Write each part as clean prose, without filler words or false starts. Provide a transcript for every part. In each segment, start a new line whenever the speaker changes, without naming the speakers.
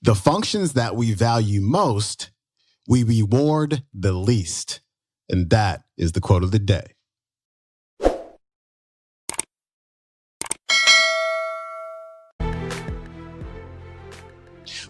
The functions that we value most, we reward the least. And that is the quote of the day.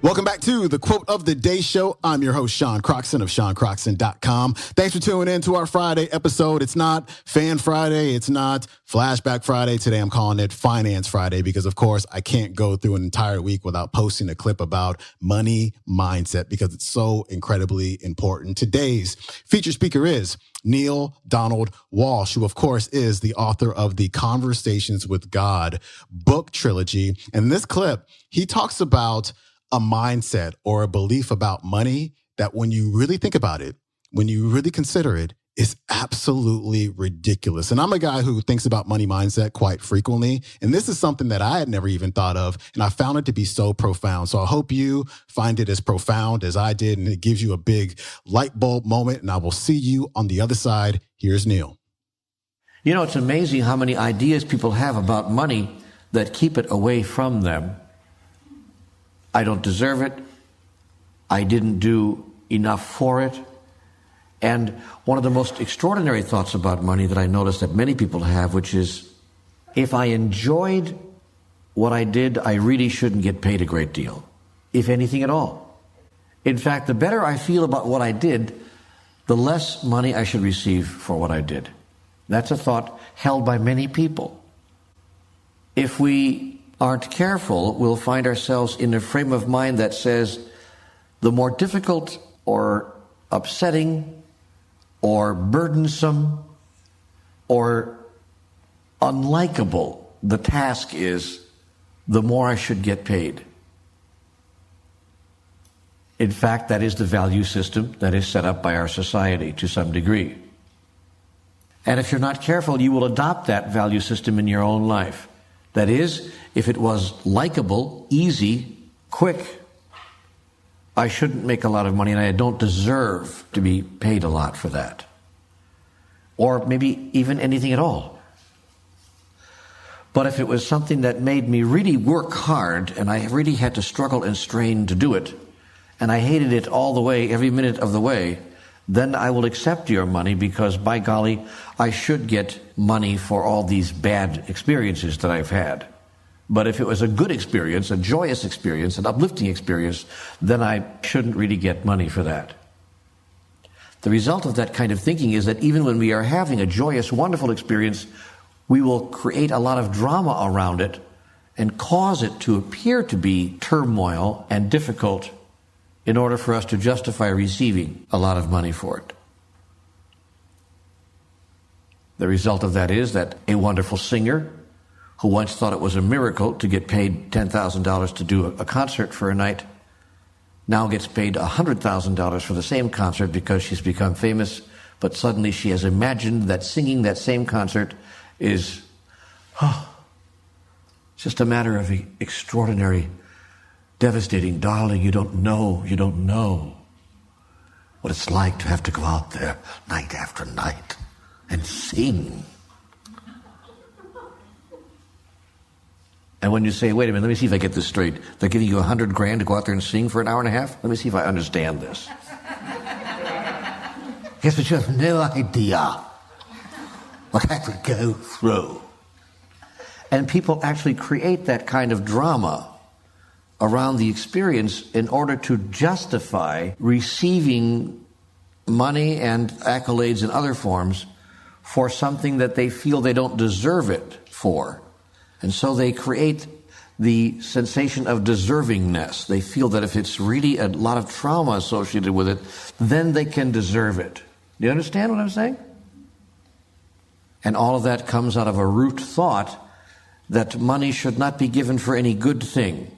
Welcome back to the Quote of the Day show. I'm your host, Sean Croxton of SeanCroxton.com. Thanks for tuning in to our Friday episode. It's not Fan Friday. It's not Flashback Friday. Today I'm calling it Finance Friday because, of course, I can't go through an entire week without posting a clip about money mindset because it's so incredibly important. Today's featured speaker is Neale Donald Walsch, who, of course, is the author of the Conversations with God book trilogy. And in this clip, he talks about a mindset or a belief about money that when you really think about it, when you really consider it, is absolutely ridiculous. And I'm a guy who thinks about money mindset quite frequently. And this is something that I had never even thought of. And I found it to be so profound. So I hope you find it as profound as I did. And it gives you a big light bulb moment. And I will see you on the other side. Here's Neale.
You know, it's amazing how many ideas people have about money that keep it away from them. I don't deserve it. I didn't do enough for it. And one of the most extraordinary thoughts about money that I notice that many people have, which is, if I enjoyed what I did, I really shouldn't get paid a great deal, if anything at all. In fact, the better I feel about what I did, the less money I should receive for what I did. That's a thought held by many people. If we aren't careful, we'll find ourselves in a frame of mind that says the more difficult or upsetting or burdensome or unlikable the task is, the more I should get paid. In fact, that is the value system that is set up by our society to some degree. And if you're not careful, you will adopt that value system in your own life. That is, if it was likable, easy, quick, I shouldn't make a lot of money and I don't deserve to be paid a lot for that. Or maybe even anything at all. But if it was something that made me really work hard and I really had to struggle and strain to do it, and I hated it all the way, every minute of the way, then I will accept your money because, by golly, I should get money for all these bad experiences that I've had. But if it was a good experience, a joyous experience, an uplifting experience, then I shouldn't really get money for that. The result of that kind of thinking is that even when we are having a joyous, wonderful experience, we will create a lot of drama around it and cause it to appear to be turmoil and difficult in order for us to justify receiving a lot of money for it. The result of that is that a wonderful singer who once thought it was a miracle to get paid $10,000 to do a concert for a night now gets paid $100,000 for the same concert because she's become famous, but suddenly she has imagined that singing that same concert is just a matter of extraordinary, devastating. Darling, you don't know what it's like to have to go out there night after night and sing. And when you say, wait a minute, let me see if I get this straight. They're giving you $100,000 to go out there and sing for an hour and a half? Let me see if I understand this. Yes, but you have no idea what I could go through. And people actually create that kind of drama around the experience in order to justify receiving money and accolades in other forms for something that they feel they don't deserve it for. And so they create the sensation of deservingness. They feel that if it's really a lot of trauma associated with it, then they can deserve it. Do you understand what I'm saying? And all of that comes out of a root thought that money should not be given for any good thing.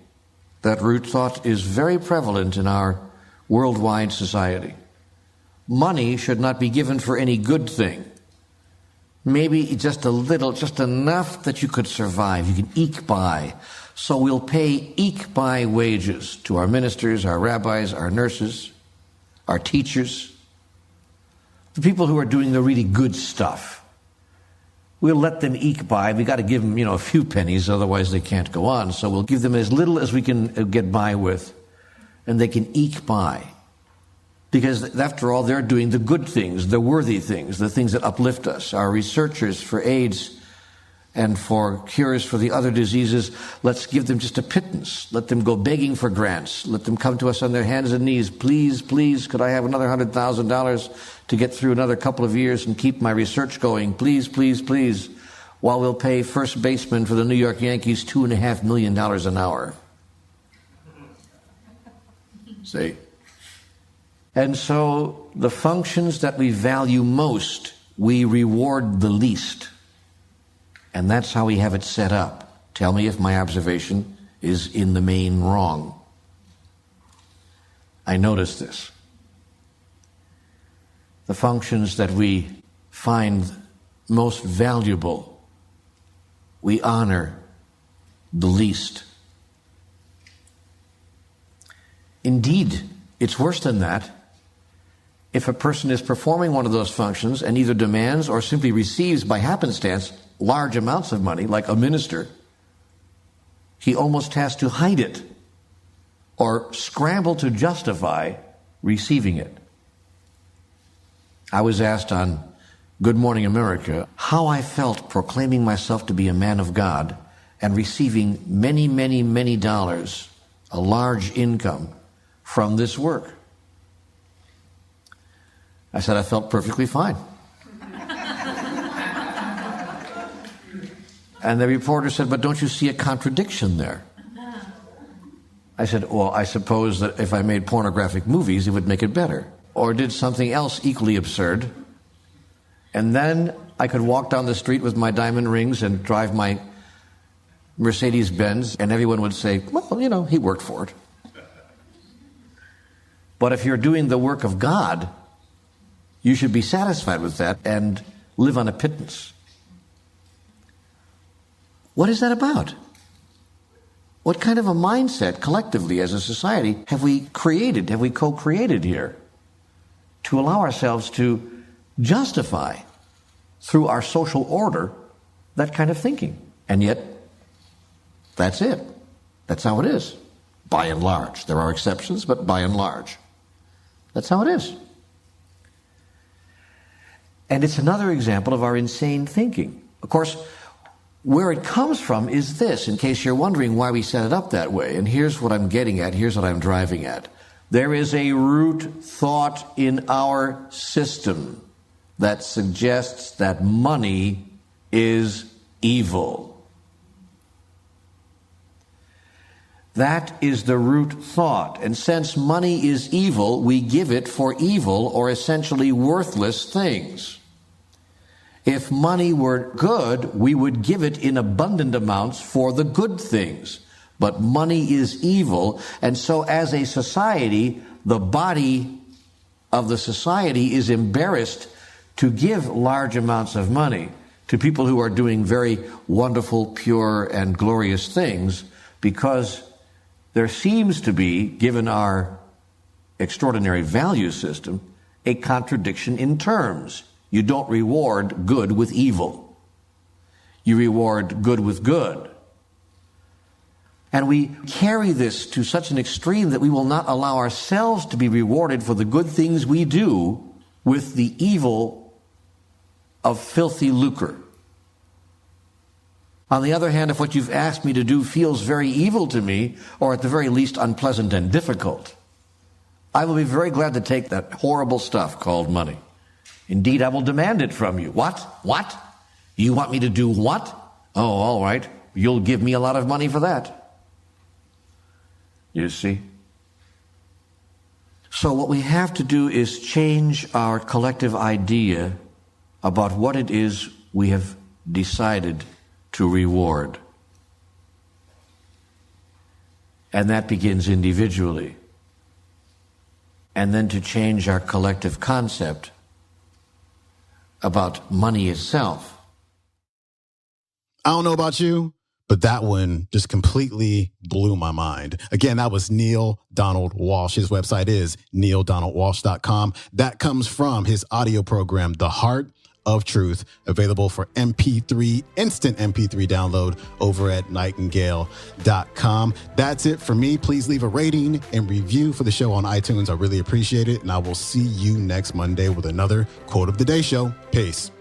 That root thought is very prevalent in our worldwide society. Money should not be given for any good thing. Maybe just a little, just enough that you could survive. You can eke by. So we'll pay eke by wages to our ministers, our rabbis, our nurses, our teachers, the people who are doing the really good stuff. We'll let them eke by. We got to give them, a few pennies, otherwise they can't go on. So we'll give them as little as we can get by with and they can eke by. Because after all, they're doing the good things, the worthy things, the things that uplift us. Our researchers for AIDS and for cures for the other diseases, let's give them just a pittance. Let them go begging for grants. Let them come to us on their hands and knees. Please, please, could I have another $100,000 to get through another couple of years and keep my research going? Please, please, please. While we'll pay first baseman for the New York Yankees $2.5 million an hour. See? And so the functions that we value most, we reward the least. And that's how we have it set up. Tell me if my observation is in the main wrong. I noticed this. The functions that we find most valuable, we honor the least. Indeed, it's worse than that. If a person is performing one of those functions and either demands or simply receives by happenstance large amounts of money, like a minister, he almost has to hide it or scramble to justify receiving it. I was asked on Good Morning America how I felt proclaiming myself to be a man of God and receiving many, many, many dollars, a large income from this work. I said I felt perfectly fine. And the reporter said, but don't you see a contradiction there? I said, well, I suppose that if I made pornographic movies, it would make it better. Or did something else equally absurd. And then I could walk down the street with my diamond rings and drive my Mercedes-Benz, and everyone would say, well, you know, he worked for it. But if you're doing the work of God, you should be satisfied with that and live on a pittance. What is that about? What kind of a mindset collectively as a society have we created, have we co-created here to allow ourselves to justify through our social order that kind of thinking? And yet, that's it. That's how it is, by and large. There are exceptions, but by and large, that's how it is. And it's another example of our insane thinking. Of course, where it comes from is this, in case you're wondering why we set it up that way. And here's what I'm getting at, here's what I'm driving at. There is a root thought in our system that suggests that money is evil. That is the root thought. And since money is evil, we give it for evil or essentially worthless things. If money were good, we would give it in abundant amounts for the good things. But money is evil, and so as a society, the body of the society is embarrassed to give large amounts of money to people who are doing very wonderful, pure, and glorious things, because there seems to be, given our extraordinary value system, a contradiction in terms. You don't reward good with evil. You reward good with good. And we carry this to such an extreme that we will not allow ourselves to be rewarded for the good things we do with the evil of filthy lucre. On the other hand, if what you've asked me to do feels very evil to me, or at the very least unpleasant and difficult, I will be very glad to take that horrible stuff called money. Indeed, I will demand it from you. What? What? You want me to do what? Oh, all right. You'll give me a lot of money for that. You see? So what we have to do is change our collective idea about what it is we have decided to reward. And that begins individually. And then to change our collective concept about money itself.
I don't know about you, but that one just completely blew my mind. Again, that was Neale Donald Walsch. His website is nealdonaldwalsh.com. That comes from his audio program, The Heart of truth, available for MP3, instant MP3 download over at nightingale.com. That's it for me. Please leave a rating and review for the show on iTunes. I really appreciate it. And I will see you next Monday with another Quote of the Day show. Peace.